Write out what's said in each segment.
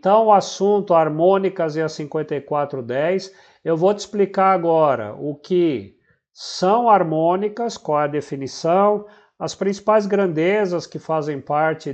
Então, o assunto harmônicas e a 5410, eu vou te explicar agora o que são harmônicas, qual é a definição, as principais grandezas que fazem parte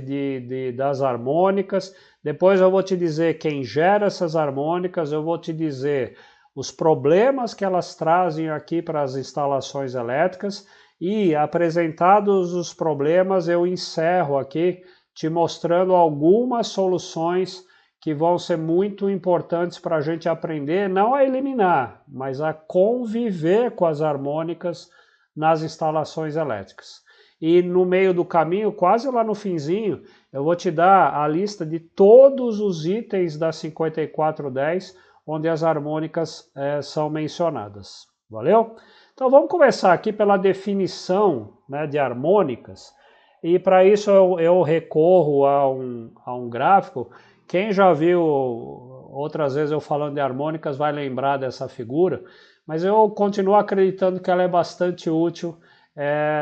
das harmônicas. Depois eu vou te dizer quem gera essas harmônicas, eu vou te dizer os problemas que elas trazem aqui para as instalações elétricas e, apresentados os problemas, eu encerro aqui te mostrando algumas soluções que vão ser muito importantes para a gente aprender, não a eliminar, mas a conviver com as harmônicas nas instalações elétricas. E no meio do caminho, quase lá no finzinho, eu vou te dar a lista de todos os itens da 5410 onde as harmônicas são mencionadas. Valeu? Então vamos começar aqui pela definição, né, de harmônicas. E para isso eu recorro a um gráfico. Quem já viu outras vezes eu falando de harmônicas vai lembrar dessa figura, mas eu continuo acreditando que ela é bastante útil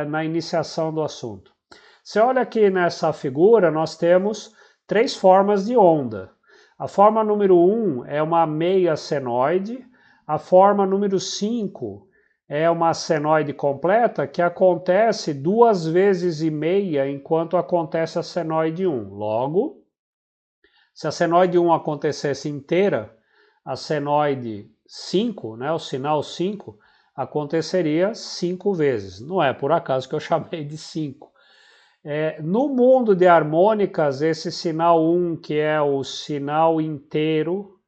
na iniciação do assunto. Você olha aqui nessa figura, nós temos três formas de onda. A forma número 1 é uma meia senoide, a forma número 5 é uma senoide completa que acontece 2 vezes e meia enquanto acontece a senoide 1. Logo, se a senoide 1 acontecesse inteira, a senoide 5, né, o sinal 5, aconteceria 5 vezes. Não é por acaso que eu chamei de 5. No mundo de harmônicas, esse sinal 1, que é o sinal inteiro,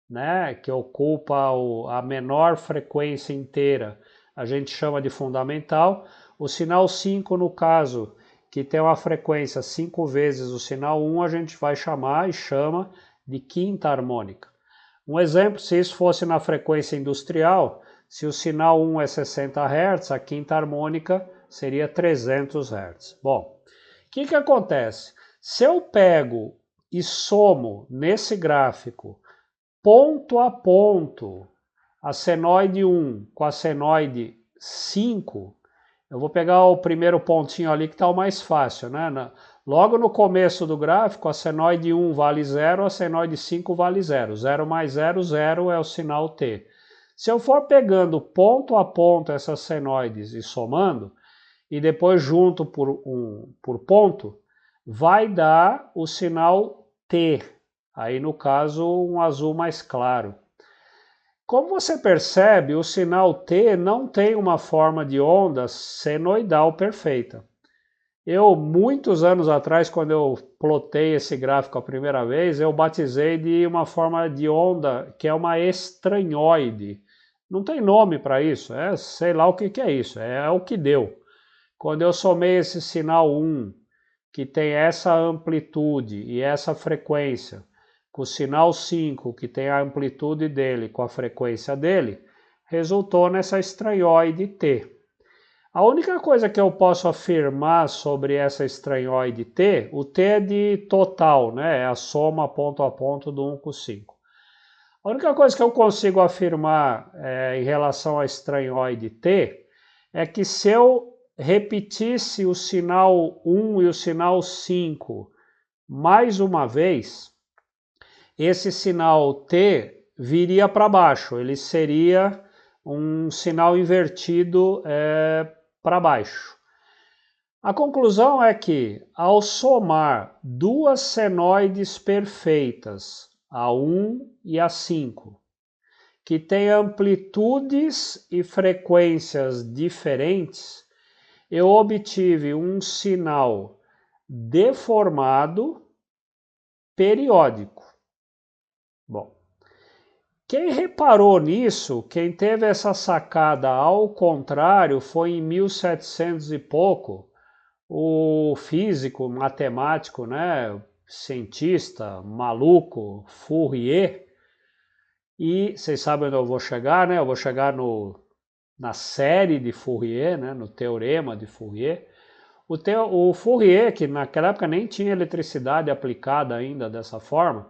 né, que ocupa a menor frequência inteira, a gente chama de fundamental. O sinal 5, no caso, que tem uma frequência 5 vezes o sinal 1, a gente vai chamar e chama de quinta harmônica. Um exemplo, se isso fosse na frequência industrial, se o sinal 1 é 60 Hz, a quinta harmônica seria 300 Hz. Bom, o que acontece? Se eu pego e somo nesse gráfico ponto a ponto a senoide 1 com a senoide 5, eu vou pegar o primeiro pontinho ali que está o mais fácil, né? Logo no começo do gráfico, a senoide 1 vale 0, a senoide 5 vale 0. 0 mais 0, 0 é o sinal T. Se eu for pegando ponto a ponto essas senoides e somando, e depois junto por ponto, vai dar o sinal T. Aí no caso um azul mais claro. Como você percebe, o sinal T não tem uma forma de onda senoidal perfeita. Muitos anos atrás, quando eu plotei esse gráfico a primeira vez, eu batizei de uma forma de onda que é uma estranhoide. Não tem nome para isso, sei lá o que é isso, é o que deu. Quando eu somei esse sinal 1, que tem essa amplitude e essa frequência, com o sinal 5, que tem a amplitude dele com a frequência dele, resultou nessa estranhoide T. A única coisa que eu posso afirmar sobre essa estranhoide T, o T é de total, né? É a soma ponto a ponto do 1 com 5. A única coisa que eu consigo afirmar em relação à estranhoide T é que se eu repetisse o sinal 1 e o sinal 5 mais uma vez, esse sinal T viria para baixo, ele seria um sinal invertido para baixo. A conclusão é que, ao somar duas senoides perfeitas, a 1 e a 5, que têm amplitudes e frequências diferentes, eu obtive um sinal deformado periódico. Bom, quem reparou nisso, quem teve essa sacada ao contrário, foi em 1700 e pouco, o físico, matemático, né, cientista, maluco, Fourier. E vocês sabem onde eu vou chegar, né? Eu vou chegar na série de Fourier, né, no teorema de Fourier. O Fourier, que naquela época nem tinha eletricidade aplicada ainda dessa forma,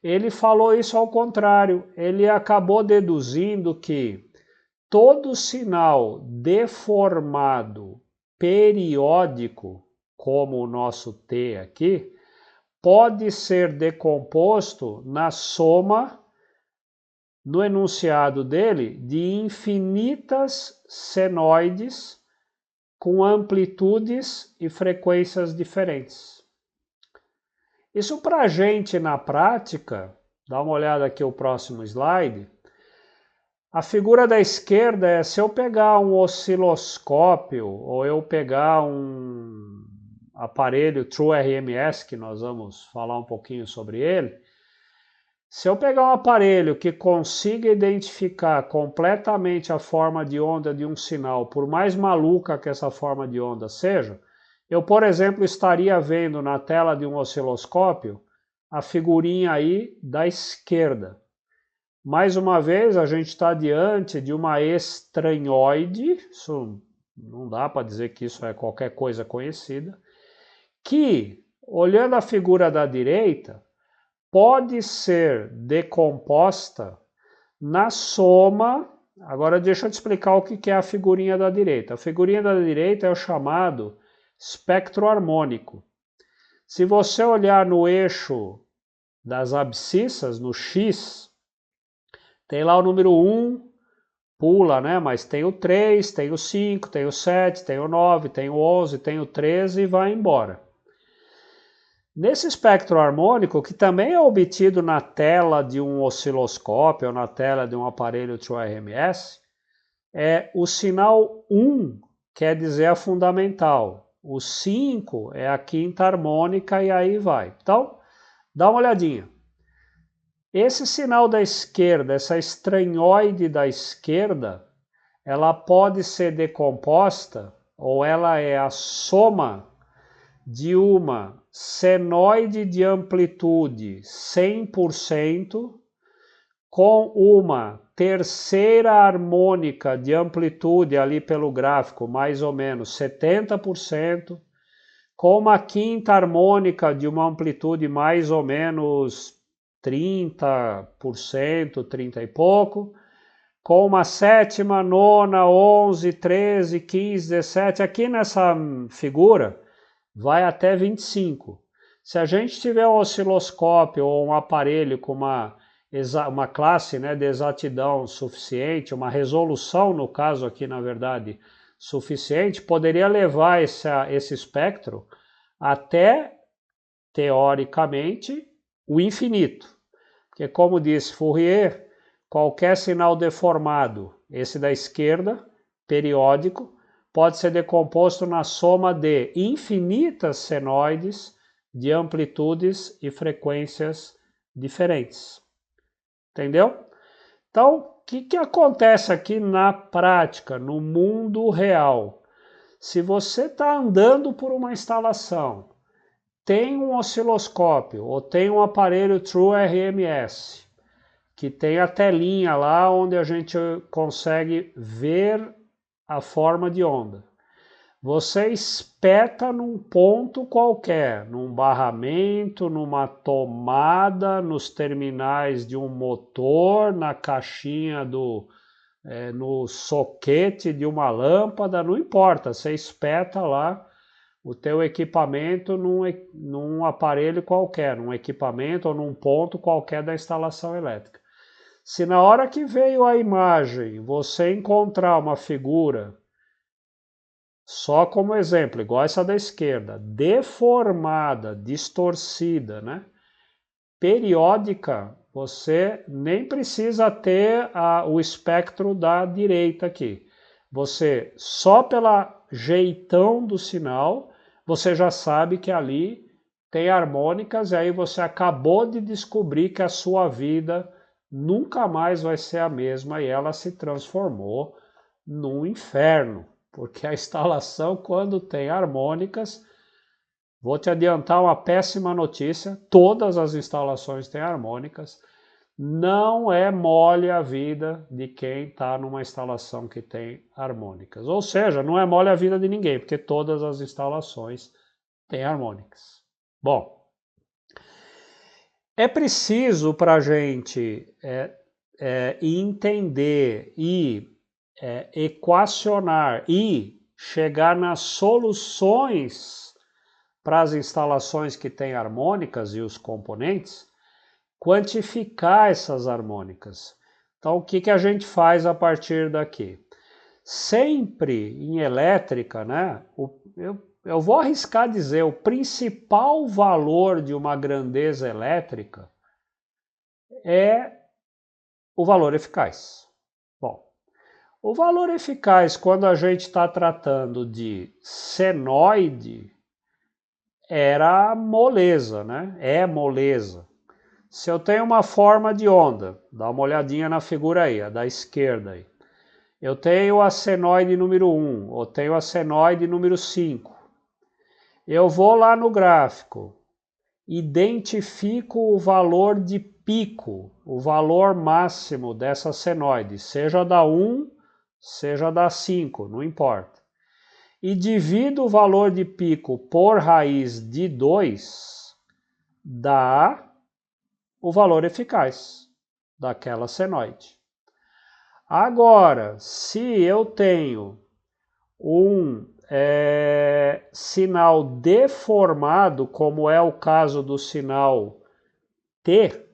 ele falou isso ao contrário. Ele acabou deduzindo que todo sinal deformado periódico, como o nosso T aqui, pode ser decomposto na soma, no enunciado dele, de infinitas senoides com amplitudes e frequências diferentes. Isso para a gente na prática, dá uma olhada aqui o próximo slide, a figura da esquerda é se eu pegar um osciloscópio ou eu pegar um aparelho True RMS, que nós vamos falar um pouquinho sobre ele, se eu pegar um aparelho que consiga identificar completamente a forma de onda de um sinal, por mais maluca que essa forma de onda seja, eu, por exemplo, estaria vendo na tela de um osciloscópio a figurinha aí da esquerda. Mais uma vez, a gente está diante de uma estranhoide, isso não dá para dizer que isso é qualquer coisa conhecida, que, olhando a figura da direita, pode ser decomposta na soma. Agora deixa eu te explicar o que é a figurinha da direita. A figurinha da direita é o chamado espectro harmônico. Se você olhar no eixo das abscissas, no X, tem lá o número 1, pula, né? Mas tem o 3, tem o 5, tem o 7, tem o 9, tem o 11, tem o 13 e vai embora. Nesse espectro harmônico, que também é obtido na tela de um osciloscópio ou na tela de um aparelho True RMS, o sinal 1 quer dizer a fundamental, o 5 é a quinta harmônica e aí vai. Então, dá uma olhadinha. Esse sinal da esquerda, essa estranhoide da esquerda, ela pode ser decomposta ou ela é a soma de uma senoide de amplitude 100% com uma terceira harmônica de amplitude ali pelo gráfico, mais ou menos 70%, com uma quinta harmônica de uma amplitude mais ou menos 30%, 30 e pouco, com uma sétima, nona, 11, 13, 15, 17, aqui nessa figura vai até 25. Se a gente tiver um osciloscópio ou um aparelho com uma classe, né, de exatidão suficiente, uma resolução, no caso aqui, na verdade, suficiente, poderia levar esse espectro até, teoricamente, o infinito. Porque, como disse Fourier, qualquer sinal deformado, esse da esquerda, periódico, pode ser decomposto na soma de infinitas senoides de amplitudes e frequências diferentes. Entendeu? Então, o que acontece aqui na prática, no mundo real? Se você está andando por uma instalação, tem um osciloscópio ou tem um aparelho True RMS, que tem a telinha lá onde a gente consegue ver a forma de onda. Você espeta num ponto qualquer, num barramento, numa tomada, nos terminais de um motor, na caixinha no soquete de uma lâmpada, não importa, você espeta lá o teu equipamento num aparelho qualquer, num equipamento ou num ponto qualquer da instalação elétrica. Se na hora que veio a imagem você encontrar uma figura, só como exemplo, igual essa da esquerda, deformada, distorcida, né? Periódica, você nem precisa ter o espectro da direita aqui. Você, só pela jeitão do sinal, você já sabe que ali tem harmônicas e aí você acabou de descobrir que a sua vida nunca mais vai ser a mesma e ela se transformou num inferno. Porque a instalação, quando tem harmônicas, vou te adiantar uma péssima notícia, todas as instalações têm harmônicas, não é mole a vida de quem está numa instalação que tem harmônicas. Ou seja, não é mole a vida de ninguém, porque todas as instalações têm harmônicas. Bom, é preciso para a gente entender e equacionar e chegar nas soluções para as instalações que têm harmônicas e os componentes, quantificar essas harmônicas. Então, o que a gente faz a partir daqui? Sempre em elétrica, né, eu vou arriscar dizer, o principal valor de uma grandeza elétrica é o valor eficaz. Bom, o valor eficaz, quando a gente está tratando de senoide, era moleza, né? É moleza. Se eu tenho uma forma de onda, dá uma olhadinha na figura aí, a da esquerda aí. Eu tenho a senoide número 1, ou tenho a senoide número 5. Eu vou lá no gráfico, identifico o valor de pico, o valor máximo dessa senoide, seja da 1, seja da 5, não importa. E divido o valor de pico por raiz de 2, dá o valor eficaz daquela senoide. Agora, se eu tenho um sinal deformado, como é o caso do sinal T,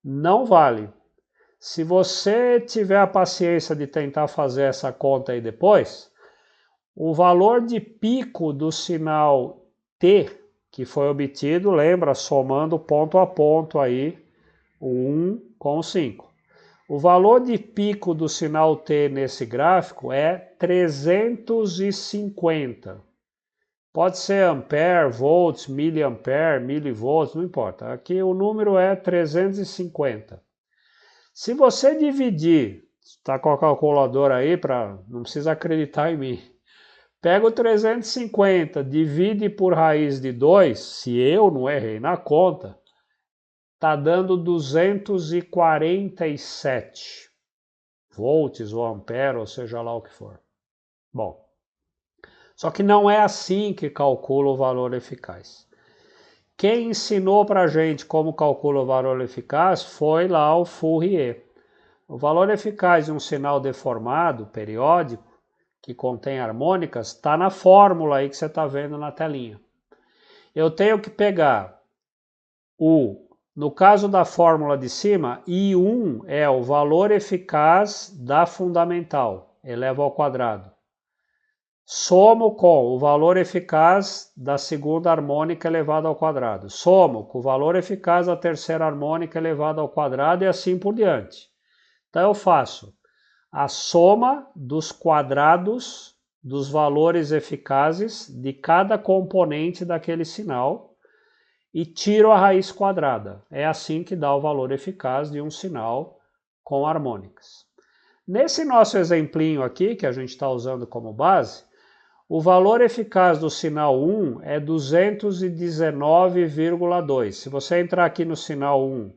não vale. Se você tiver a paciência de tentar fazer essa conta aí depois, o valor de pico do sinal T, que foi obtido, lembra, somando ponto a ponto aí, o 1 com o 5. O valor de pico do sinal T nesse gráfico é 350. Pode ser ampere, volts, miliampere, milivolts, não importa. Aqui o número é 350. Se você dividir, está com a calculadora aí, não precisa acreditar em mim. Pega o 350, divide por raiz de 2, se eu não errei na conta, está dando 247 volts ou ampere, ou seja lá o que for. Bom, só que não é assim que calcula o valor eficaz. Quem ensinou para a gente como calcula o valor eficaz foi lá o Fourier. O valor eficaz de um sinal deformado, periódico, que contém harmônicas, está na fórmula aí que você está vendo na telinha. Eu tenho que pegar no caso da fórmula de cima, I1 é o valor eficaz da fundamental, eleva ao quadrado. Somo com o valor eficaz da segunda harmônica elevado ao quadrado. Somo com o valor eficaz da terceira harmônica elevado ao quadrado e assim por diante. Então eu faço a soma dos quadrados dos valores eficazes de cada componente daquele sinal e tiro a raiz quadrada. É assim que dá o valor eficaz de um sinal com harmônicas. Nesse nosso exemplinho aqui, que a gente está usando como base, o valor eficaz do sinal 1 é 219,2. Se você entrar aqui no sinal 1,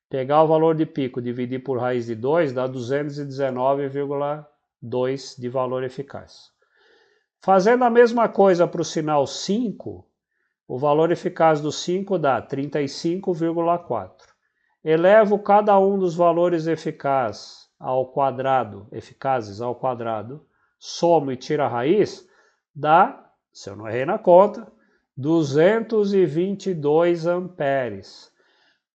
pegar o valor de pico, dividir por raiz de 2, dá 219,2 de valor eficaz. Fazendo a mesma coisa para o sinal 5, o valor eficaz do 5 dá 35,4. Elevo cada um dos valores eficazes ao quadrado, somo e tiro a raiz, dá, se eu não errei na conta, 222 amperes.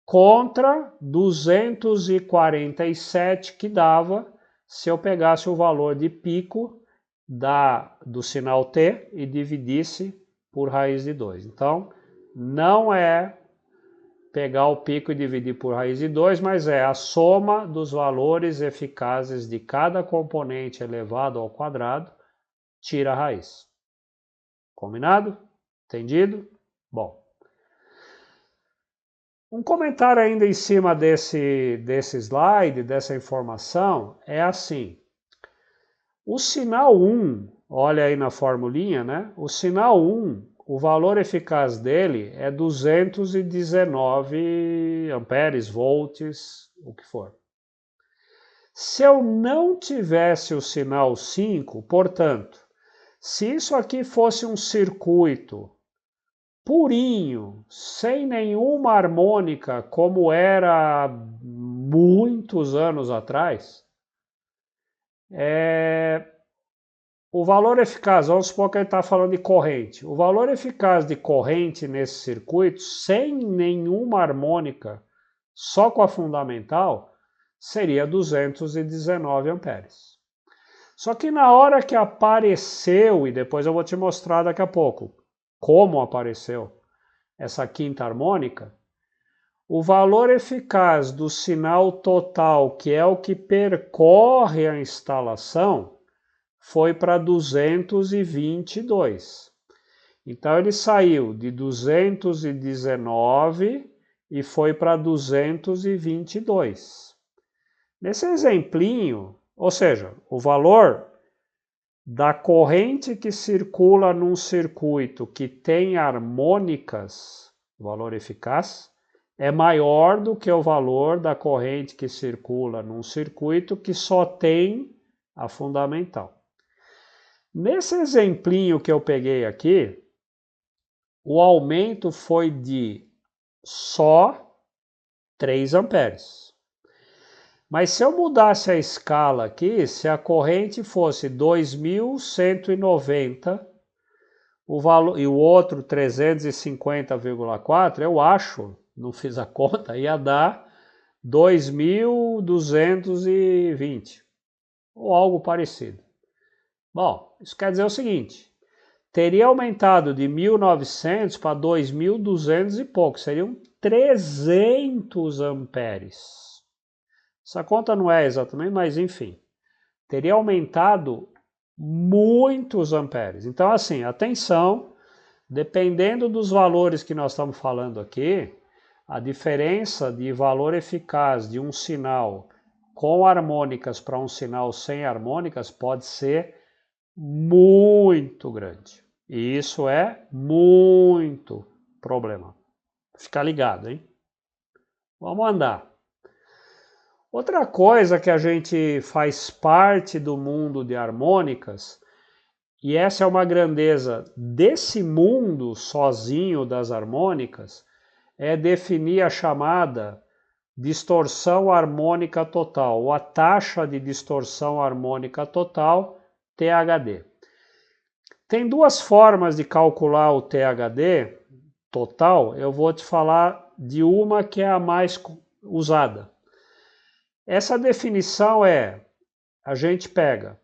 Contra 247 que dava se eu pegasse o valor de pico do sinal T e dividisse por raiz de 2. Então, não é pegar o pico e dividir por raiz de 2, mas é a soma dos valores eficazes de cada componente elevado ao quadrado, tira a raiz. Combinado? Entendido? Bom. Um comentário ainda em cima desse slide, dessa informação, é assim. O sinal 1, olha aí na formulinha, né? O sinal 1, o valor eficaz dele é 219 amperes, volts, o que for. Se eu não tivesse o sinal 5, portanto, se isso aqui fosse um circuito purinho, sem nenhuma harmônica, como era muitos anos atrás, o valor eficaz, vamos supor que ele está falando de corrente. O valor eficaz de corrente nesse circuito, sem nenhuma harmônica, só com a fundamental, seria 219 amperes. Só que na hora que apareceu, e depois eu vou te mostrar daqui a pouco como apareceu essa quinta harmônica, o valor eficaz do sinal total, que é o que percorre a instalação, foi para 222. Então ele saiu de 219 e foi para 222. Nesse exemplinho, ou seja, o valor da corrente que circula num circuito que tem harmônicas, o valor eficaz, é maior do que o valor da corrente que circula num circuito que só tem a fundamental. Nesse exemplinho que eu peguei aqui, o aumento foi de só 3 amperes. Mas se eu mudasse a escala aqui, se a corrente fosse 2190, o valor, e o outro 350,4, eu acho, não fiz a conta, ia dar 2220, ou algo parecido. Bom, isso quer dizer o seguinte, teria aumentado de 1900 para 2200 e pouco, seriam 300 amperes. Essa conta não é exatamente, mas enfim, teria aumentado muitos amperes. Então assim, atenção, dependendo dos valores que nós estamos falando aqui, a diferença de valor eficaz de um sinal com harmônicas para um sinal sem harmônicas pode ser muito grande. E isso é muito problema. Fica ligado, hein? Vamos andar. Outra coisa que a gente faz parte do mundo de harmônicas, e essa é uma grandeza desse mundo sozinho das harmônicas, é definir a chamada distorção harmônica total, ou a taxa de distorção harmônica total, THD. Tem duas formas de calcular o THD total, eu vou te falar de uma que é a mais usada. Essa definição a gente pega,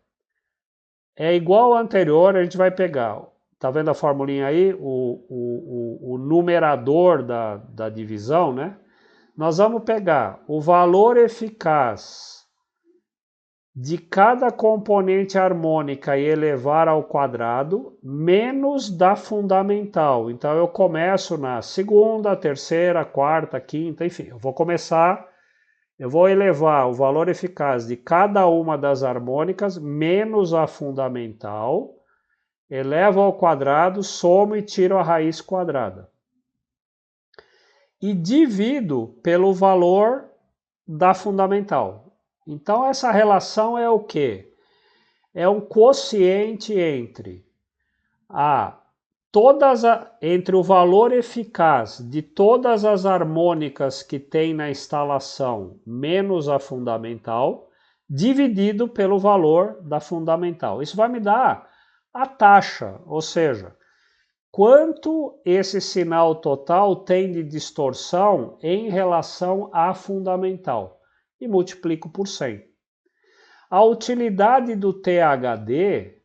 é igual ao anterior, a gente vai pegar, tá vendo a formulinha aí? O numerador da divisão, né? Nós vamos pegar o valor eficaz de cada componente harmônica e elevar ao quadrado, menos da fundamental. Então eu começo na segunda, terceira, quarta, quinta, enfim, eu vou elevar o valor eficaz de cada uma das harmônicas, menos a fundamental, elevo ao quadrado, somo e tiro a raiz quadrada. E divido pelo valor da fundamental. Então essa relação é o quê? É um quociente entre entre o valor eficaz de todas as harmônicas que tem na instalação menos a fundamental, dividido pelo valor da fundamental. Isso vai me dar a taxa, ou seja, quanto esse sinal total tem de distorção em relação à fundamental. E multiplico por 100. A utilidade do THD,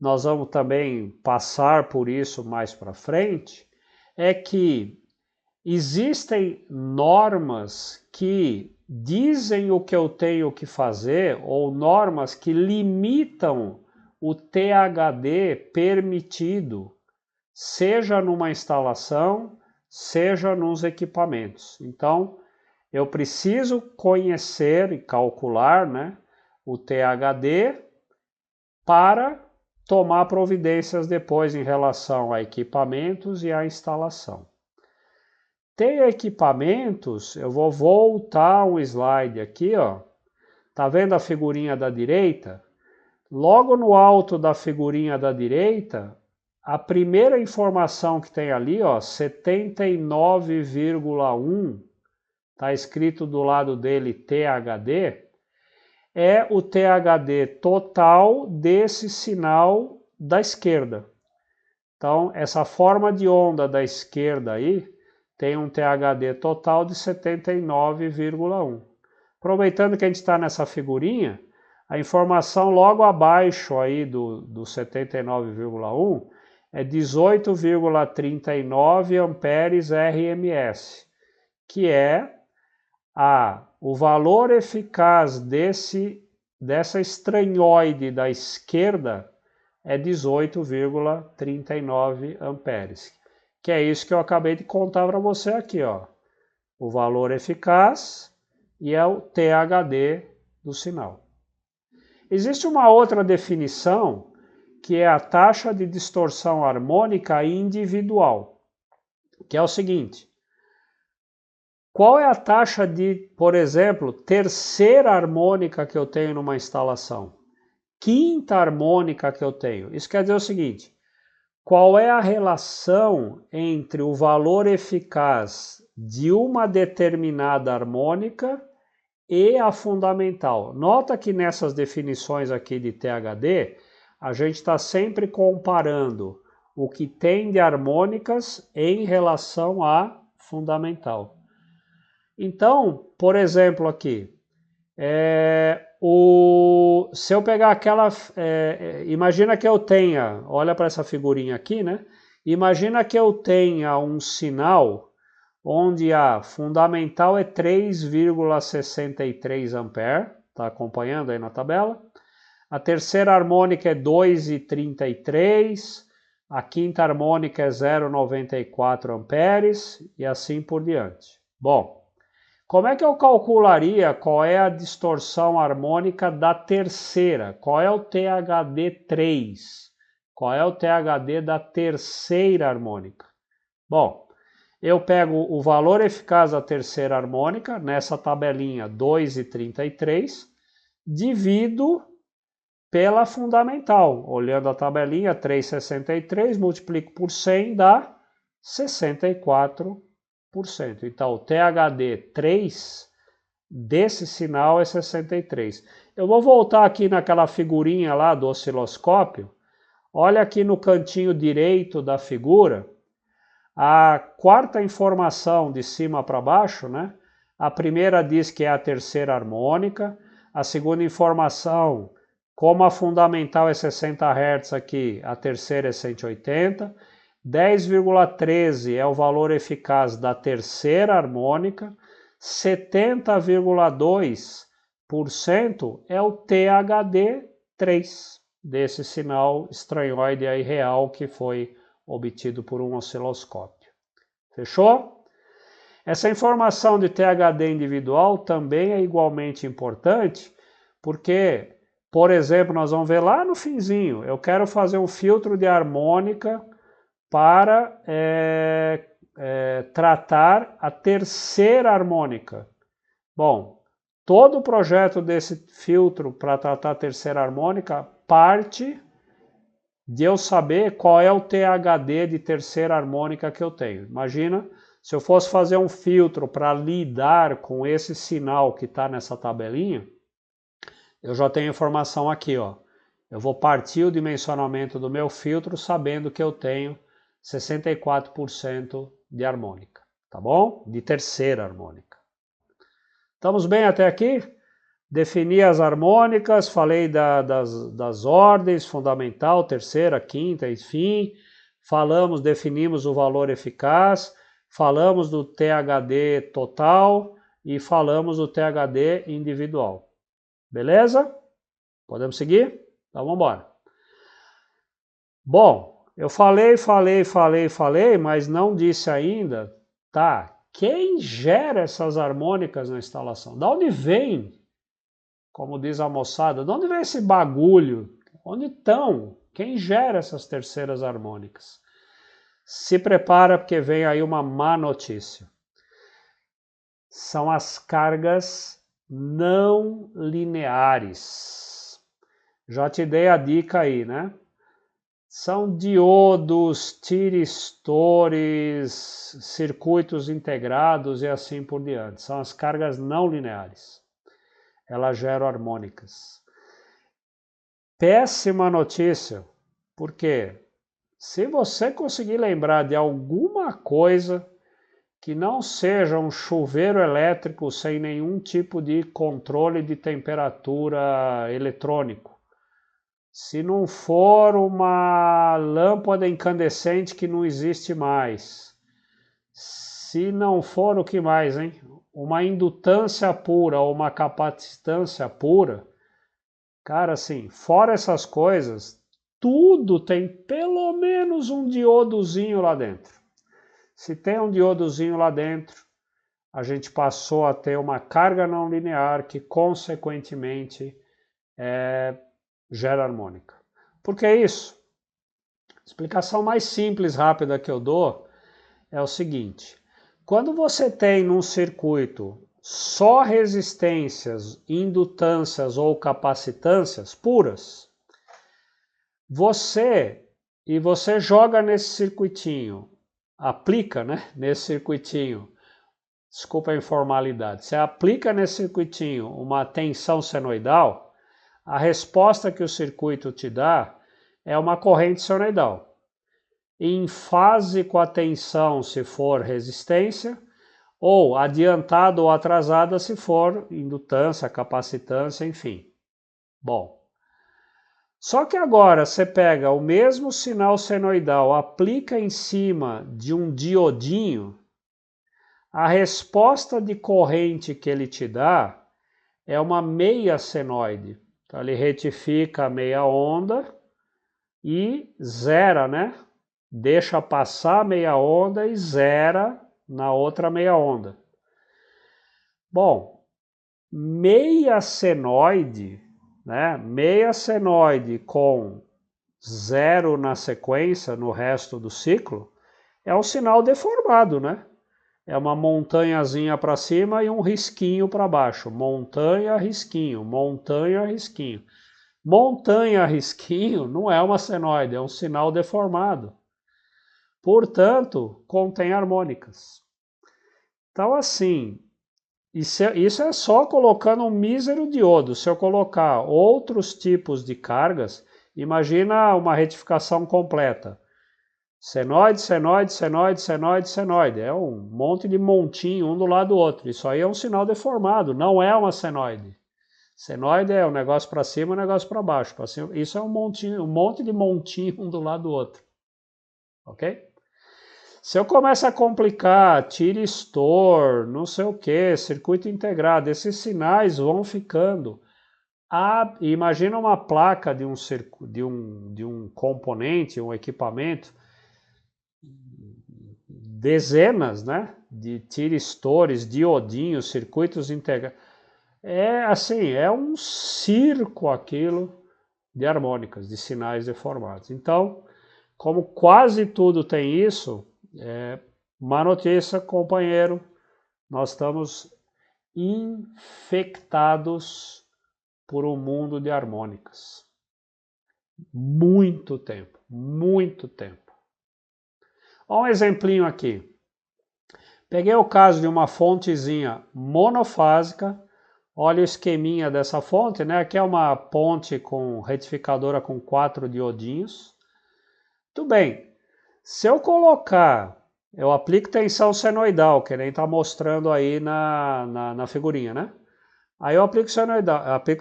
nós vamos também passar por isso mais para frente, é que existem normas que dizem o que eu tenho que fazer, ou normas que limitam o THD permitido, seja numa instalação, seja nos equipamentos. Então, eu preciso conhecer e calcular, né, o THD para tomar providências depois em relação a equipamentos e à instalação. Tem equipamentos, eu vou voltar um slide aqui, ó. Tá vendo a figurinha da direita? Logo no alto da figurinha da direita, a primeira informação que tem ali, ó, 79,1, está escrito do lado dele THD, é o THD total desse sinal da esquerda. Então, essa forma de onda da esquerda aí tem um THD total de 79,1. Aproveitando que a gente está nessa figurinha, a informação logo abaixo aí do 79,1 é 18,39 amperes RMS, que é o valor eficaz dessa estranhoide da esquerda é 18,39 amperes, que é isso que eu acabei de contar para você aqui, ó. O valor eficaz e é o THD do sinal. Existe uma outra definição, que é a taxa de distorção harmônica individual, que é o seguinte: qual é a taxa de, por exemplo, terceira harmônica que eu tenho numa instalação? Quinta harmônica que eu tenho? Isso quer dizer o seguinte: qual é a relação entre o valor eficaz de uma determinada harmônica e a fundamental? Nota que nessas definições aqui de THD, a gente está sempre comparando o que tem de harmônicas em relação à fundamental. Então, por exemplo aqui, se eu pegar aquela, imagina que eu tenha, olha para essa figurinha aqui, né? Imagina que eu tenha um sinal onde a fundamental é 3,63 ampere, tá acompanhando aí na tabela? A terceira harmônica é 2,33, a quinta harmônica é 0,94 amperes e assim por diante. Bom, como é que eu calcularia qual é a distorção harmônica da terceira? Qual é o THD3? Qual é o THD da terceira harmônica? Bom, eu pego o valor eficaz da terceira harmônica, nessa tabelinha 2,33, divido pela fundamental. Olhando a tabelinha 3,63, multiplico por 100, dá 64%. Então, o THD 3 desse sinal é 63. Eu vou voltar aqui naquela figurinha lá do osciloscópio. Olha aqui no cantinho direito da figura, a quarta informação de cima para baixo, né? A primeira diz que é a terceira harmônica, a segunda informação, como a fundamental é 60 Hz aqui, a terceira é 180, 10,13 é o valor eficaz da terceira harmônica, 70,2% é o THD3 desse sinal estranhoide aí real que foi obtido por um osciloscópio. Fechou? Essa informação de THD individual também é igualmente importante, porque, por exemplo, nós vamos ver lá no finzinho, eu quero fazer um filtro de harmônica para tratar a terceira harmônica. Bom, todo o projeto desse filtro para tratar a terceira harmônica parte de eu saber qual é o THD de terceira harmônica que eu tenho. Imagina se eu fosse fazer um filtro para lidar com esse sinal que está nessa tabelinha, eu já tenho informação aqui, ó. Eu vou partir o dimensionamento do meu filtro sabendo que eu tenho 64% de harmônica, tá bom? De terceira harmônica. Estamos bem até aqui? Defini as harmônicas, falei das ordens, fundamental, terceira, quinta, enfim. Definimos o valor eficaz, falamos do THD total e falamos do THD individual. Beleza? Podemos seguir? Então vamos embora. Bom, eu falei, mas não disse ainda, tá? Quem gera essas harmônicas na instalação? Da onde vem? Como diz a moçada, de onde vem esse bagulho? Onde estão? Quem gera essas terceiras harmônicas? Se prepara porque vem aí uma má notícia. São as cargas não lineares. Já te dei a dica aí, né? São diodos, tiristores, circuitos integrados e assim por diante. São as cargas não lineares. ela gera harmônicas. Péssima notícia, porque se você conseguir lembrar de alguma coisa que não seja um chuveiro elétrico sem nenhum tipo de controle de temperatura eletrônico, se não for uma lâmpada incandescente que não existe mais, se não for o que mais, hein? Uma indutância pura ou uma capacitância pura, cara, assim, fora essas coisas, tudo tem pelo menos um diodozinho lá dentro. Se tem um diodozinho lá dentro, a gente passou a ter uma carga não linear que, consequentemente, gera harmônica. Por que isso? A explicação mais simples, rápida que eu dou é o seguinte. Quando você tem num circuito só resistências, indutâncias ou capacitâncias puras, você joga nesse circuitinho, aplica, né, nesse circuitinho, desculpa a informalidade, você aplica nesse circuitinho uma tensão senoidal, a resposta que o circuito te dá é uma corrente senoidal. Em fase com a tensão se for resistência, ou adiantada ou atrasada se for indutância, capacitância, enfim. Bom, só que agora você pega o mesmo sinal senoidal, aplica em cima de um diodinho, a resposta de corrente que ele te dá é uma meia senoide. Então ele retifica a meia onda e zera, né? Deixa passar a meia onda e zera na outra meia onda. Bom, meia senoide, né? Meia senoide com zero na sequência no resto do ciclo é um sinal deformado, né? É uma montanhazinha para cima e um risquinho para baixo. Montanha, risquinho, montanha, risquinho. Montanha, risquinho não é uma senoide, é um sinal deformado. Portanto, contém harmônicas. Então, assim, isso é só colocando um mísero diodo. Se eu colocar outros tipos de cargas, imagina uma retificação completa. Senoide, senoide, senoide, senoide, senoide. É um monte de montinho um do lado do outro. Isso aí é um sinal deformado, não é uma senoide. Senoide é um negócio para cima e um negócio para baixo. Isso é um monte de montinho um do lado do outro. Ok? Se eu começo a complicar, tiristor, não sei o que, circuito integrado, esses sinais vão ficando. Imagina uma placa de um componente, um equipamento, dezenas, né, de tiristores, diodinhos, circuitos integrados. É assim, é um circo aquilo de harmônicas, de sinais deformados. Então, como quase tudo tem isso, má notícia, companheiro, nós estamos infectados por um mundo de harmônicas. Muito tempo, muito tempo. Olha um exemplinho aqui. Peguei o caso de uma fontezinha monofásica. Olha o esqueminha dessa fonte, né? Aqui é uma ponte com retificadora com 4 diodinhos. Tudo bem. Se eu eu aplico tensão senoidal, que nem está mostrando aí na figurinha, né? Aí eu aplico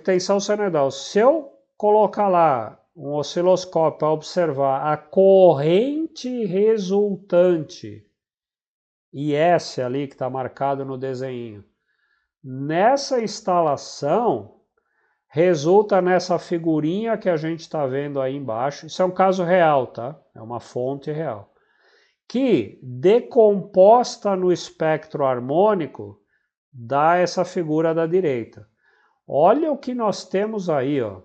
tensão senoidal. Se eu colocar lá um osciloscópio para observar a corrente resultante, IS ali que está marcado no desenho, nessa instalação, resulta nessa figurinha que a gente está vendo aí embaixo. Isso é um caso real, tá? É uma fonte real. Que, decomposta no espectro harmônico, dá essa figura da direita. Olha o que nós temos aí, ó.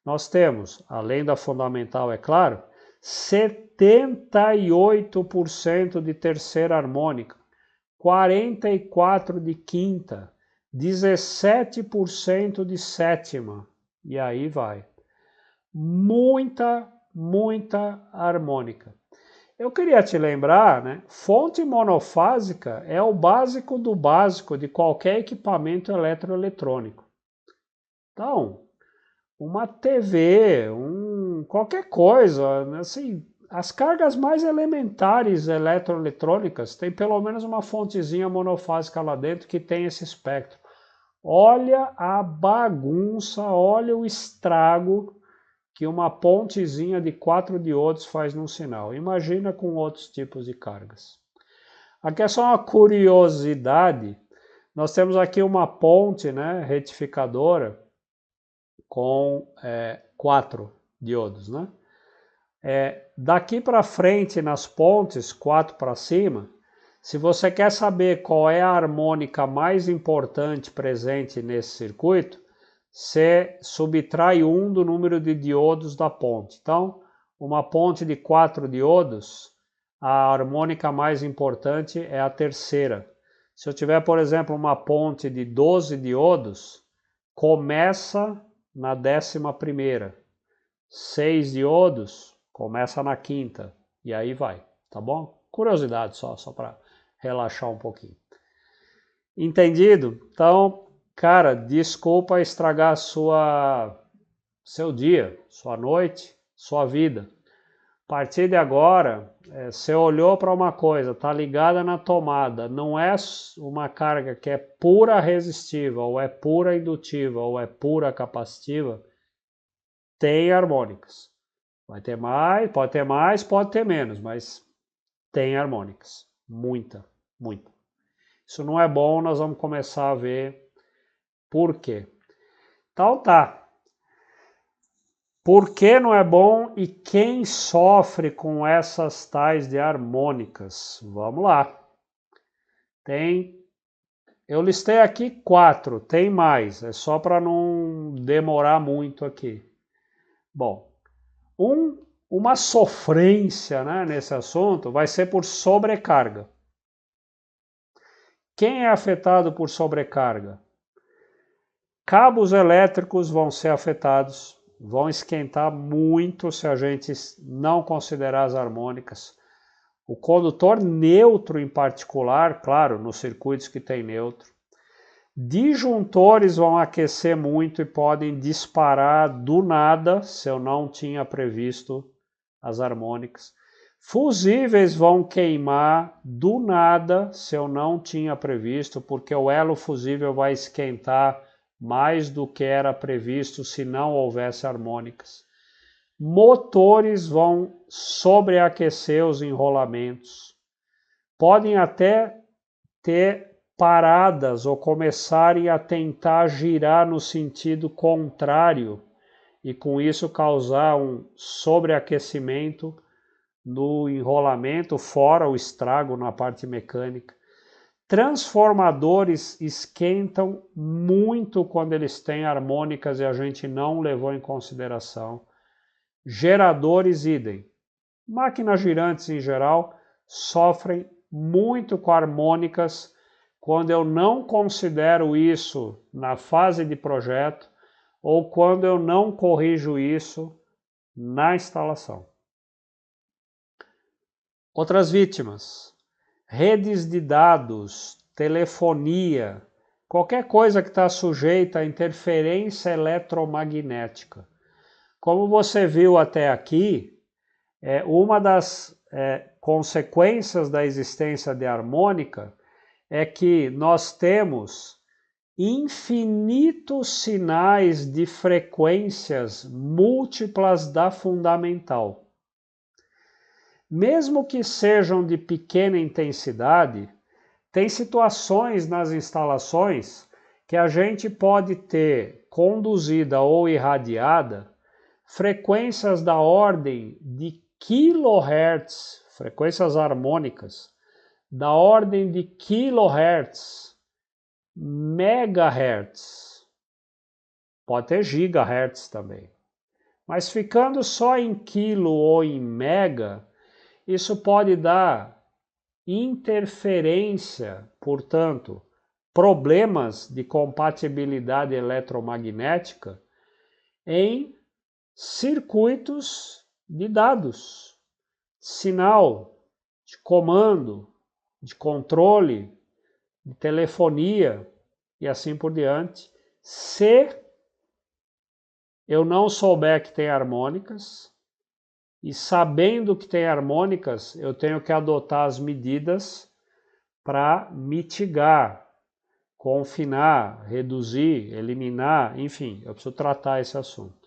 Nós temos, além da fundamental, é claro, 78% de terceira harmônica, 44% de quinta, 17% de sétima, e aí vai. Muita harmônica. Eu queria te lembrar, né? Fonte monofásica é o básico do básico de qualquer equipamento eletroeletrônico. Então, uma TV, qualquer coisa, assim, as cargas mais elementares eletroeletrônicas tem pelo menos uma fontezinha monofásica lá dentro que tem esse espectro. Olha a bagunça, olha o estrago que uma pontezinha de 4 diodos faz num sinal. Imagina com outros tipos de cargas. Aqui é só uma curiosidade. Nós temos aqui uma ponte, né, retificadora com 4 diodos, né? Daqui para frente nas pontes, 4 para cima, se você quer saber qual é a harmônica mais importante presente nesse circuito, você subtrai 1 do número de diodos da ponte. Então, uma ponte de 4 diodos, a harmônica mais importante é a terceira. Se eu tiver, por exemplo, uma ponte de 12 diodos, começa na 11ª. 6 diodos, começa na 5ª. E aí vai, tá bom? Curiosidade só para relaxar um pouquinho. Entendido? Então, cara, desculpa estragar seu dia, sua noite, sua vida. A partir de agora, você olhou para uma coisa, está ligada na tomada, não é uma carga que é pura resistiva, ou é pura indutiva, ou é pura capacitiva, tem harmônicas. Vai ter mais, pode ter menos, mas tem harmônicas. Muita, muita. Isso não é bom, nós vamos começar a ver por quê. Então tá. Por que não é bom e quem sofre com essas tais de harmônicas? Vamos lá. Eu listei aqui 4, tem mais, é só para não demorar muito aqui. Bom, uma sofrência, né, nesse assunto vai ser por sobrecarga. Quem é afetado por sobrecarga? Cabos elétricos vão ser afetados, vão esquentar muito se a gente não considerar as harmônicas. O condutor neutro em particular, claro, nos circuitos que tem neutro. Disjuntores vão aquecer muito e podem disparar do nada, se eu não tinha previsto as harmônicas. Fusíveis vão queimar do nada, se eu não tinha previsto, porque o elo fusível vai esquentar mais do que era previsto se não houvesse harmônicas. Motores vão sobreaquecer os enrolamentos. Podem até ter paradas ou começarem a tentar girar no sentido contrário e com isso causar um sobreaquecimento no enrolamento, fora o estrago na parte mecânica. Transformadores esquentam muito quando eles têm harmônicas e a gente não levou em consideração. Geradores, idem. Máquinas girantes em geral sofrem muito com harmônicas quando eu não considero isso na fase de projeto ou quando eu não corrijo isso na instalação. Outras vítimas: redes de dados, telefonia, qualquer coisa que está sujeita a interferência eletromagnética. Como você viu até aqui, uma das consequências da existência de harmônica é que nós temos infinitos sinais de frequências múltiplas da fundamental. Mesmo que sejam de pequena intensidade, tem situações nas instalações que a gente pode ter conduzida ou irradiada frequências da ordem de kHz, frequências harmônicas, da ordem de kHz, megahertz, pode ter gigahertz também. Mas ficando só em quilo ou em mega, isso pode dar interferência, portanto, problemas de compatibilidade eletromagnética em circuitos de dados, sinal, de comando, de controle, de telefonia e assim por diante, se eu não souber que tem harmônicas, e sabendo que tem harmônicas, eu tenho que adotar as medidas para mitigar, confinar, reduzir, eliminar, enfim, eu preciso tratar esse assunto.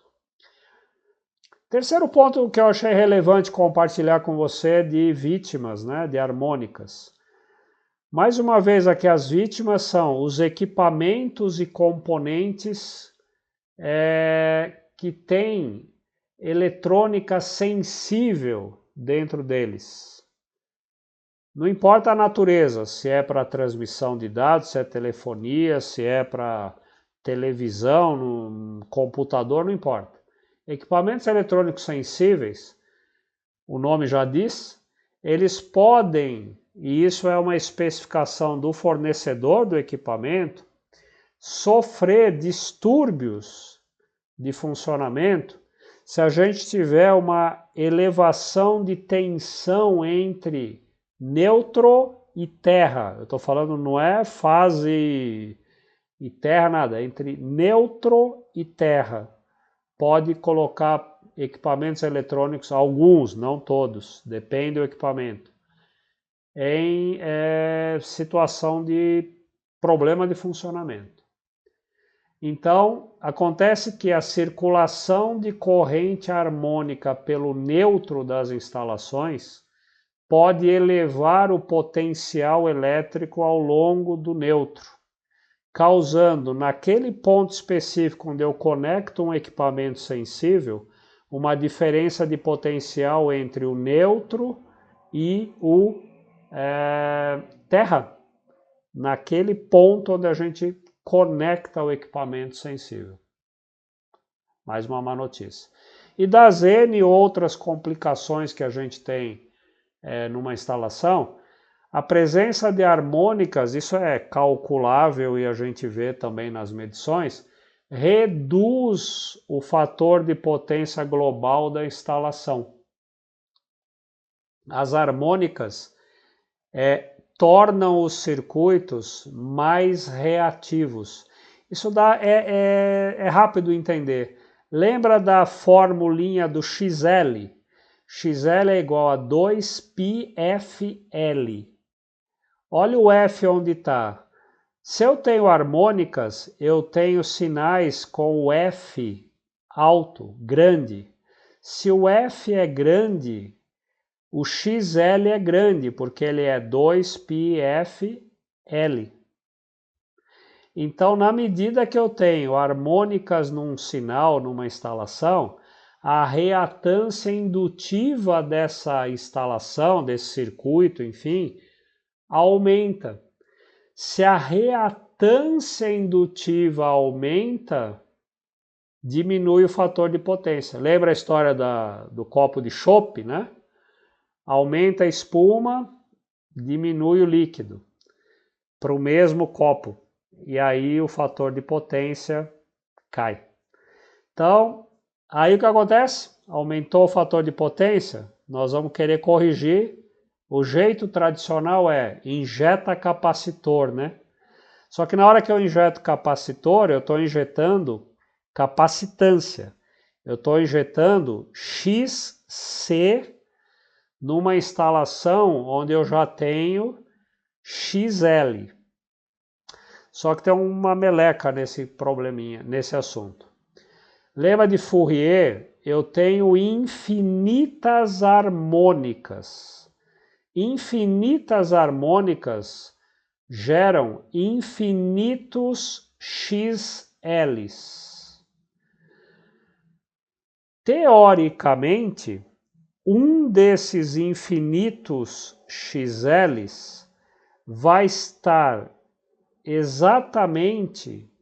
Terceiro ponto que eu achei relevante compartilhar com você é de vítimas, né, de harmônicas. Mais uma vez aqui as vítimas são os equipamentos e componentes que têm eletrônica sensível dentro deles. Não importa a natureza, se é para transmissão de dados, se é telefonia, se é para televisão, no computador, não importa. Equipamentos eletrônicos sensíveis, o nome já diz, eles podem, e isso é uma especificação do fornecedor do equipamento, sofrer distúrbios de funcionamento se a gente tiver uma elevação de tensão entre neutro e terra. Eu estou falando, não é fase e terra, nada, entre neutro e terra. Pode colocar equipamentos eletrônicos, alguns, não todos, depende do equipamento, em situação de problema de funcionamento. Então, acontece que a circulação de corrente harmônica pelo neutro das instalações pode elevar o potencial elétrico ao longo do neutro, causando, naquele ponto específico onde eu conecto um equipamento sensível, uma diferença de potencial entre o neutro e o terra, naquele ponto onde a gente conecta o equipamento sensível. Mais uma má notícia. E das N outras complicações que a gente tem numa instalação, a presença de harmônicas, isso é calculável e a gente vê também nas medições, reduz o fator de potência global da instalação. As harmônicas tornam os circuitos mais reativos. Isso é rápido entender. Lembra da formulinha do XL? XL é igual a 2πfL. Olha o F onde está. Se eu tenho harmônicas, eu tenho sinais com o F alto, grande. Se o F é grande, o XL é grande, porque ele é 2πfL. Então, na medida que eu tenho harmônicas num sinal, numa instalação, a reatância indutiva dessa instalação, desse circuito, enfim, aumenta. Se a reatância indutiva aumenta, diminui o fator de potência. Lembra a história do copo de chopp, né? Aumenta a espuma, diminui o líquido para o mesmo copo. E aí o fator de potência cai. Então, aí o que acontece? Aumentou o fator de potência, nós vamos querer corrigir. O jeito tradicional é injeta capacitor, né? Só que na hora que eu injeto capacitor, eu estou injetando capacitância. Eu estou injetando XC numa instalação onde eu já tenho XL. Só que tem uma meleca nesse probleminha, nesse assunto. Lembra de Fourier? Eu tenho infinitas harmônicas. Infinitas harmônicas geram infinitos XLs. Teoricamente, um desses infinitos XLs vai estar exatamente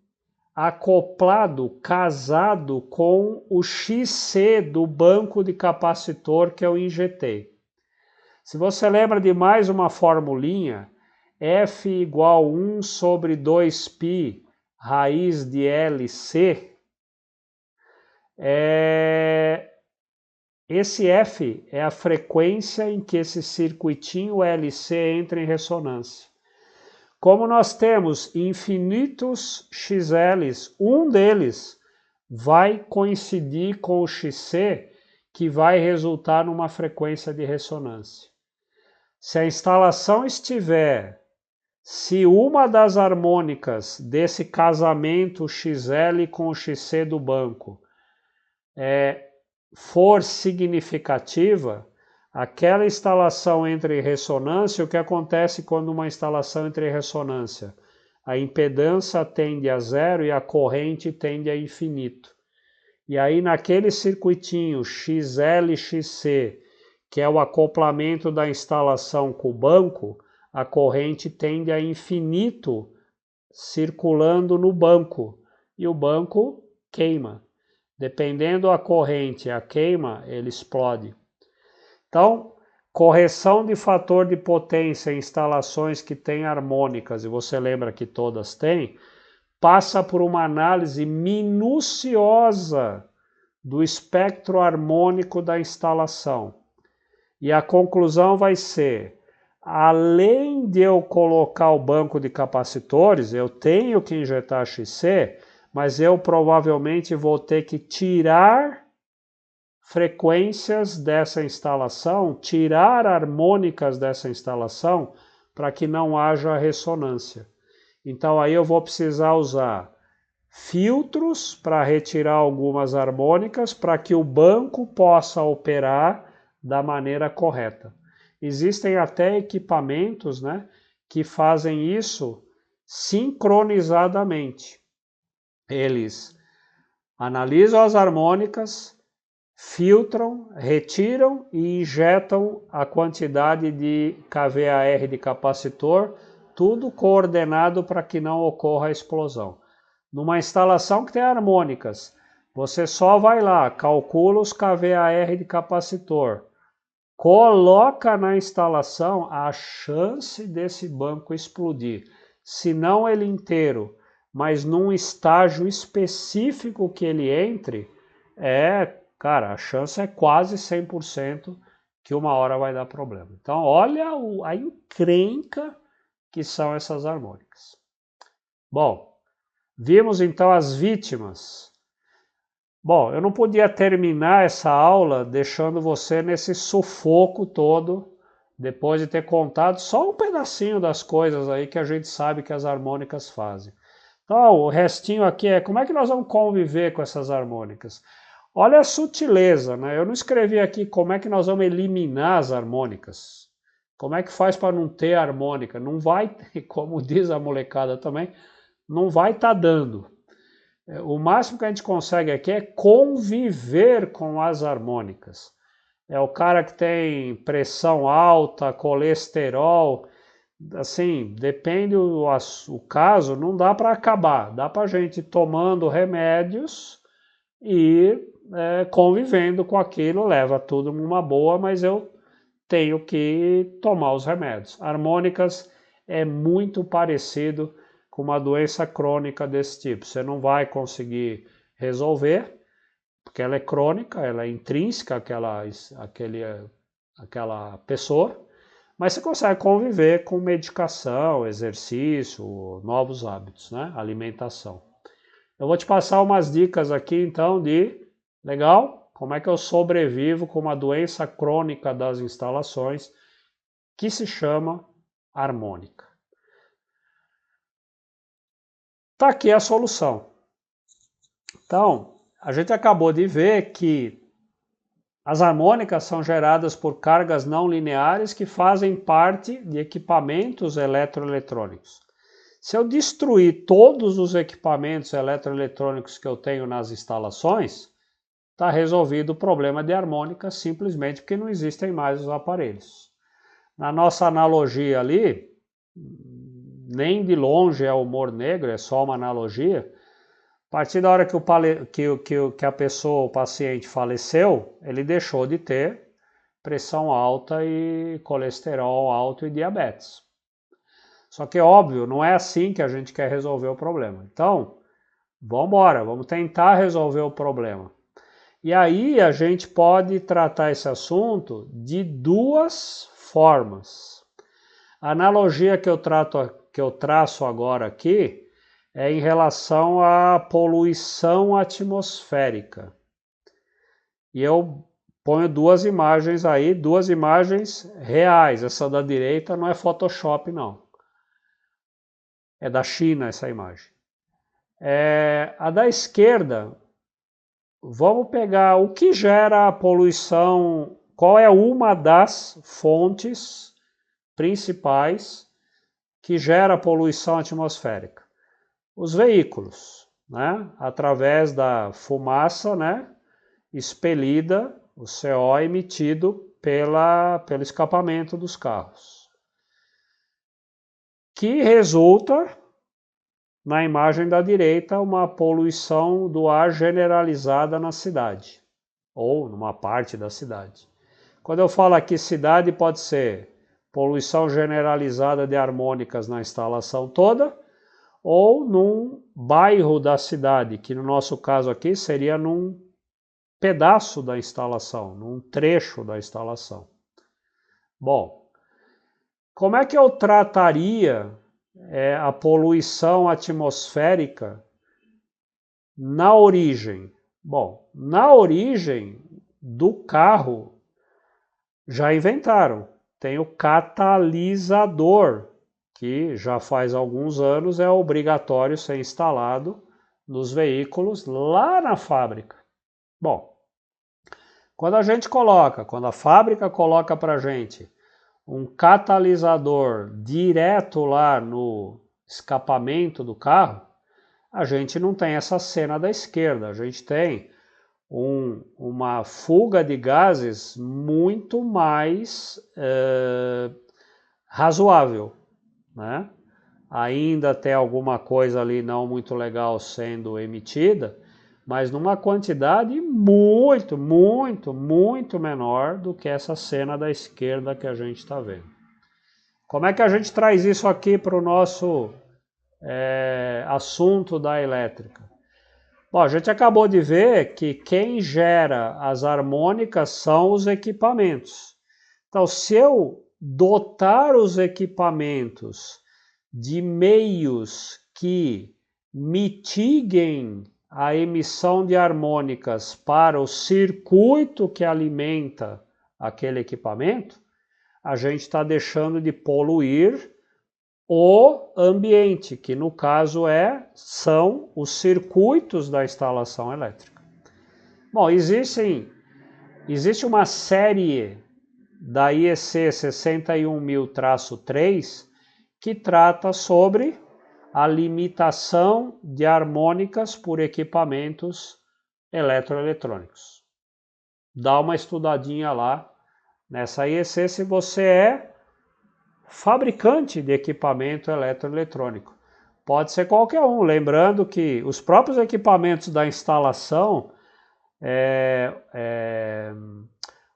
acoplado, casado com o XC do banco de capacitor que eu injetei. Se você lembra de mais uma formulinha, F igual 1 sobre 2π raiz de LC, esse F é a frequência em que esse circuitinho LC entra em ressonância. Como nós temos infinitos XLs, um deles vai coincidir com o XC, que vai resultar numa frequência de ressonância. Se a instalação estiver, se uma das harmônicas desse casamento XL com o XC do banco for significativa, aquela instalação entre ressonância, o que acontece quando uma instalação entre ressonância? A impedância tende a zero e a corrente tende a infinito. E aí naquele circuitinho XL-XC, que é o acoplamento da instalação com o banco, a corrente tende a infinito circulando no banco e o banco queima. Dependendo da corrente, a queima, ele explode. Então, correção de fator de potência em instalações que têm harmônicas, e você lembra que todas têm, passa por uma análise minuciosa do espectro harmônico da instalação. E a conclusão vai ser, além de eu colocar o banco de capacitores, eu tenho que injetar XC, mas eu provavelmente vou ter que tirar frequências dessa instalação, tirar harmônicas dessa instalação, para que não haja ressonância. Então aí eu vou precisar usar filtros para retirar algumas harmônicas, para que o banco possa operar da maneira correta. Existem até equipamentos, né, que fazem isso sincronizadamente. Eles analisam as harmônicas, filtram, retiram e injetam a quantidade de kVAR de capacitor, tudo coordenado para que não ocorra a explosão. Numa instalação que tem harmônicas, você só vai lá, calcula os kVAR de capacitor, coloca na instalação, a chance desse banco explodir, se não ele inteiro, mas num estágio específico que ele entre, cara, a chance é quase 100% que uma hora vai dar problema. Então, olha a encrenca que são essas harmônicas. Bom, vimos então as vítimas. Bom, eu não podia terminar essa aula deixando você nesse sufoco todo, depois de ter contado só um pedacinho das coisas aí que a gente sabe que as harmônicas fazem. Então, o restinho aqui é como é que nós vamos conviver com essas harmônicas. Olha a sutileza, né? Eu não escrevi aqui como é que nós vamos eliminar as harmônicas. Como é que faz para não ter harmônica? Não vai ter, como diz a molecada também, não vai estar dando. O máximo que a gente consegue aqui é conviver com as harmônicas. É o cara que tem pressão alta, colesterol, assim, depende o caso, não dá para acabar. Dá para a gente ir tomando remédios e convivendo com aquilo, leva tudo numa boa, mas eu tenho que tomar os remédios. Harmônicas é muito parecido com uma doença crônica desse tipo. Você não vai conseguir resolver, porque ela é crônica, ela é intrínseca àquela pessoa, mas você consegue conviver com medicação, exercício, novos hábitos, né? Alimentação. Eu vou te passar umas dicas aqui, então, legal? Como é que eu sobrevivo com uma doença crônica das instalações que se chama harmônica. Está aqui a solução. Então, a gente acabou de ver que as harmônicas são geradas por cargas não lineares que fazem parte de equipamentos eletroeletrônicos. Se eu destruir todos os equipamentos eletroeletrônicos que eu tenho nas instalações, está resolvido o problema de harmônica simplesmente porque não existem mais os aparelhos. Na nossa analogia ali, nem de longe é humor negro, é só uma analogia. A partir da hora que a pessoa, o paciente faleceu, ele deixou de ter pressão alta e colesterol alto e diabetes. Só que, óbvio, não é assim que a gente quer resolver o problema. Então, vamos embora, vamos tentar resolver o problema. E aí a gente pode tratar esse assunto de duas formas. A analogia que eu traço agora aqui é em relação à poluição atmosférica. E eu ponho duas imagens aí, duas imagens reais. Essa da direita não é Photoshop, não. É da China essa imagem. A da esquerda, vamos pegar o que gera a poluição, qual é uma das fontes principais que gera a poluição atmosférica? Os veículos, né? Através da fumaça, né? Expelida, o CO emitido pelo escapamento dos carros, que resulta, na imagem da direita, uma poluição do ar generalizada na cidade, ou numa parte da cidade. Quando eu falo aqui cidade, pode ser poluição generalizada de harmônicas na instalação toda, ou num bairro da cidade, que no nosso caso aqui seria num pedaço da instalação, num trecho da instalação. Bom, como é que eu trataria a poluição atmosférica na origem? Bom, na origem do carro já inventaram. Tem o catalisador, que já faz alguns anos é obrigatório ser instalado nos veículos lá na fábrica. Bom, quando a fábrica coloca para a gente um catalisador direto lá no escapamento do carro, a gente não tem essa cena da esquerda, a gente tem uma fuga de gases muito mais razoável, né? Ainda tem alguma coisa ali não muito legal sendo emitida, mas numa quantidade muito, muito, muito menor do que essa cena da esquerda que a gente está vendo. Como é que a gente traz isso aqui para o nosso assunto da elétrica? Bom, a gente acabou de ver que quem gera as harmônicas são os equipamentos. Então, se eu dotar os equipamentos de meios que mitiguem a emissão de harmônicas para o circuito que alimenta aquele equipamento, a gente está deixando de poluir o ambiente, que no caso são os circuitos da instalação elétrica. Bom, existe uma série da IEC 61000-3 que trata sobre a limitação de harmônicas por equipamentos eletroeletrônicos. Dá uma estudadinha lá nessa IEC se você é fabricante de equipamento eletroeletrônico. Pode ser qualquer um, lembrando que os próprios equipamentos da instalação,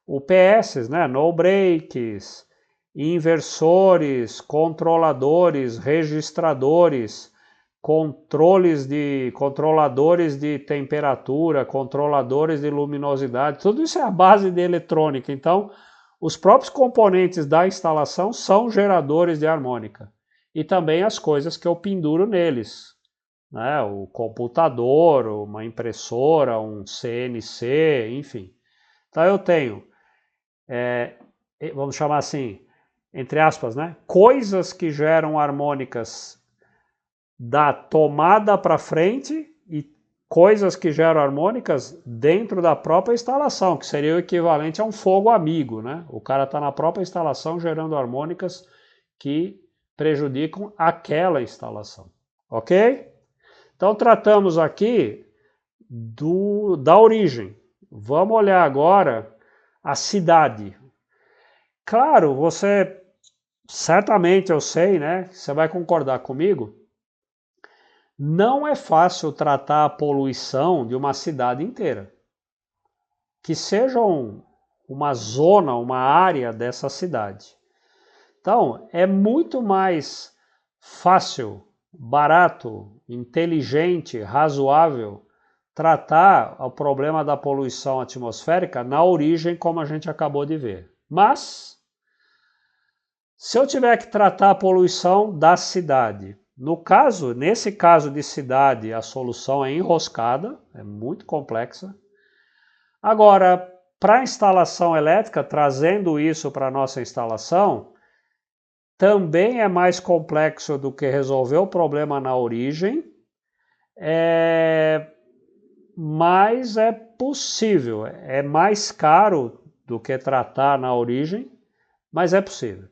UPS, né, no breaks, inversores, controladores, registradores, controladores de temperatura, controladores de luminosidade, tudo isso é a base de eletrônica. Então, os próprios componentes da instalação são geradores de harmônica. E também as coisas que eu penduro neles, né? O computador, uma impressora, um CNC, enfim. Então eu tenho, vamos chamar assim, entre aspas, né? Coisas que geram harmônicas da tomada para frente e coisas que geram harmônicas dentro da própria instalação, que seria o equivalente a um fogo amigo, né? O cara está na própria instalação gerando harmônicas que prejudicam aquela instalação, ok? Então tratamos aqui da origem. Vamos olhar agora a cidade. Claro, certamente eu sei, né? Você vai concordar comigo. Não é fácil tratar a poluição de uma cidade inteira. Que seja uma zona, uma área dessa cidade. Então, é muito mais fácil, barato, inteligente, razoável tratar o problema da poluição atmosférica na origem, como a gente acabou de ver. Mas, se eu tiver que tratar a poluição da cidade, Nesse caso de cidade, a solução é enroscada, é muito complexa. Agora, para a instalação elétrica, trazendo isso para a nossa instalação, também é mais complexo do que resolver o problema na origem, mas é possível. É mais caro do que tratar na origem, mas é possível.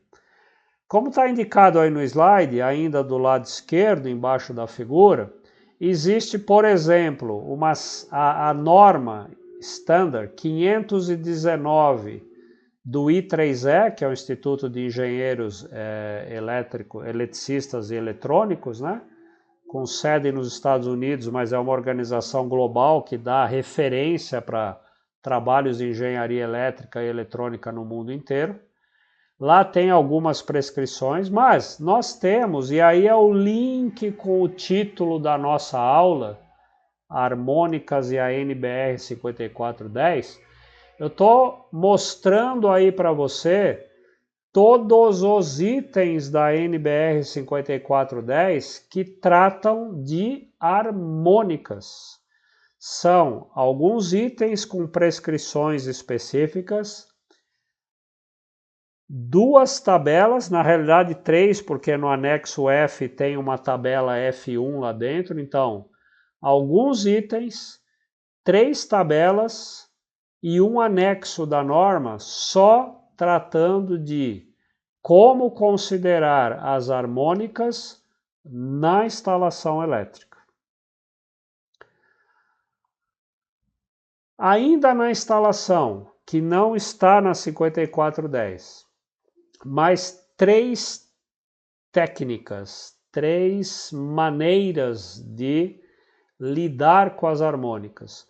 Como está indicado aí no slide, ainda do lado esquerdo, embaixo da figura, existe, por exemplo, a norma Standard 519 do I3E, que é o Instituto de Engenheiros Eletricistas e Eletrônicos, né? Com sede nos Estados Unidos, mas é uma organização global que dá referência para trabalhos de engenharia elétrica e eletrônica no mundo inteiro. Lá tem algumas prescrições, mas nós temos, e aí é o link com o título da nossa aula, Harmônicas e a NBR 5410, eu estou mostrando aí para você todos os itens da NBR 5410 que tratam de harmônicas. São alguns itens com prescrições específicas, 2 tabelas, na realidade 3, porque no anexo F tem uma tabela F1 lá dentro, então alguns itens, 3 tabelas e um anexo da norma só tratando de como considerar as harmônicas na instalação elétrica. Ainda na instalação, que não está na 5410, mas 3 técnicas, 3 maneiras de lidar com as harmônicas.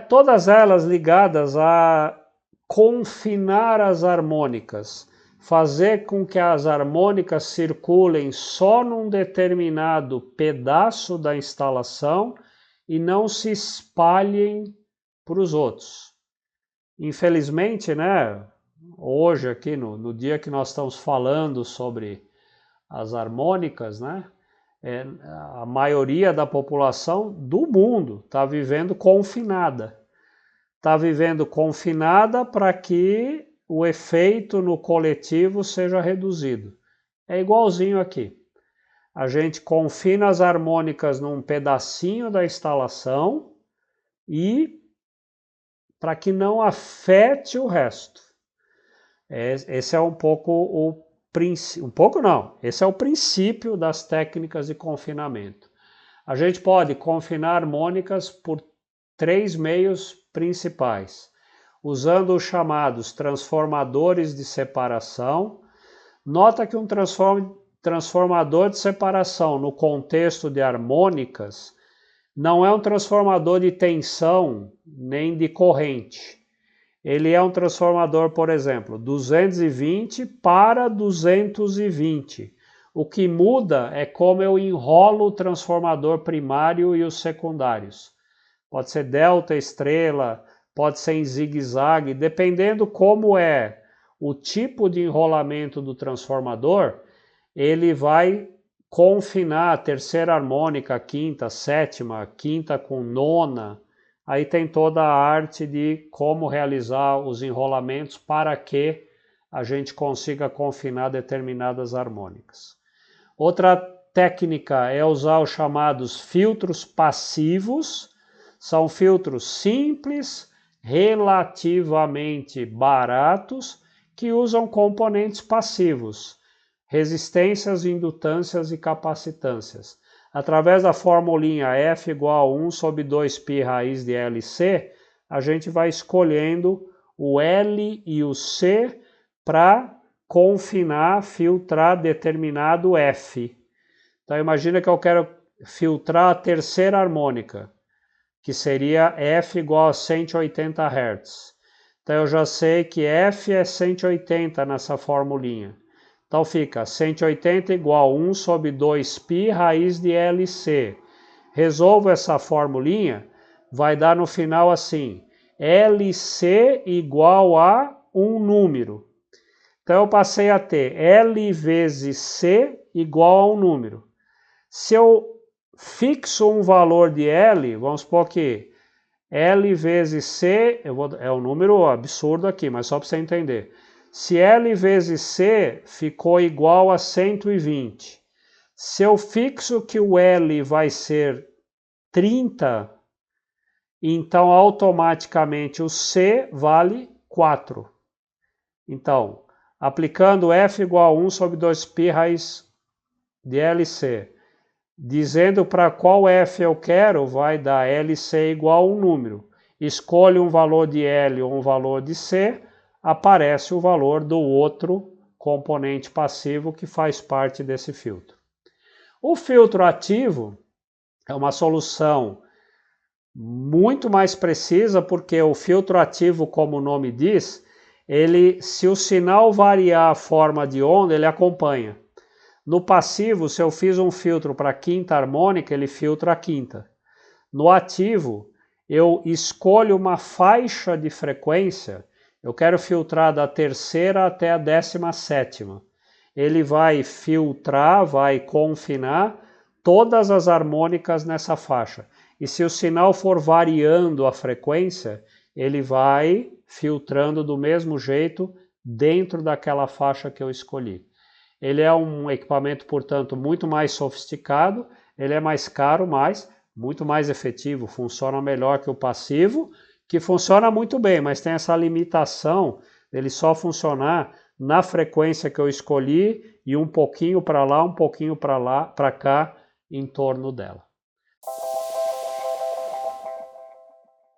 Todas elas ligadas a confinar as harmônicas, fazer com que as harmônicas circulem só num determinado pedaço da instalação e não se espalhem para os outros. Infelizmente, né, hoje aqui no dia que nós estamos falando sobre as harmônicas, né, a maioria da população do mundo está vivendo confinada. Está vivendo confinada para que o efeito no coletivo seja reduzido. É igualzinho aqui. A gente confina as harmônicas num pedacinho da instalação e para que não afete o resto. Esse é um pouco o princípio. Um pouco não, esse é o princípio das técnicas de confinamento. A gente pode confinar harmônicas por 3 meios principais, usando os chamados transformadores de separação. Nota que um transformador de separação no contexto de harmônicas não é um transformador de tensão nem de corrente. Ele é um transformador, por exemplo, 220 para 220. O que muda é como eu enrolo o transformador primário e os secundários. Pode ser delta, estrela, pode ser em zigue-zague, dependendo como é o tipo de enrolamento do transformador, ele vai confinar a terceira harmônica, a quinta, a sétima, a quinta com nona. Aí tem toda a arte de como realizar os enrolamentos para que a gente consiga confinar determinadas harmônicas. Outra técnica é usar os chamados filtros passivos. São filtros simples, relativamente baratos, que usam componentes passivos, resistências, indutâncias e capacitâncias. Através da formulinha F igual a 1 sobre 2π raiz de LC, a gente vai escolhendo o L e o C para confinar, filtrar determinado F. Então imagina que eu quero filtrar a terceira harmônica, que seria F igual a 180 Hz. Então eu já sei que F é 180 nessa formulinha. Então fica 180 igual a 1 sobre 2π raiz de LC. Resolvo essa formulinha, vai dar no final assim, LC igual a um número. Então eu passei a ter L vezes C igual a um número. Se eu fixo um valor de L, vamos supor que L vezes C, é um número absurdo aqui, mas só para você entender. Se L vezes C ficou igual a 120, se eu fixo que o L vai ser 30, então automaticamente o C vale 4. Então, aplicando F igual a 1 sobre 2π raiz de LC, dizendo para qual F eu quero, vai dar LC igual a um número. Escolho um valor de L ou um valor de C, aparece o valor do outro componente passivo que faz parte desse filtro. O filtro ativo é uma solução muito mais precisa, porque o filtro ativo, como o nome diz, se o sinal variar a forma de onda, ele acompanha. No passivo, se eu fiz um filtro para a quinta harmônica, ele filtra a quinta. No ativo, eu escolho uma faixa de frequência, eu quero filtrar da terceira até a 17ª. Ele vai filtrar, vai confinar todas as harmônicas nessa faixa. E se o sinal for variando a frequência, ele vai filtrando do mesmo jeito dentro daquela faixa que eu escolhi. Ele é um equipamento, portanto, muito mais sofisticado, ele é mais caro, mas muito mais efetivo, funciona melhor que o passivo, que funciona muito bem, mas tem essa limitação dele só funcionar na frequência que eu escolhi e um pouquinho para lá, um pouquinho para lá, para cá, em torno dela.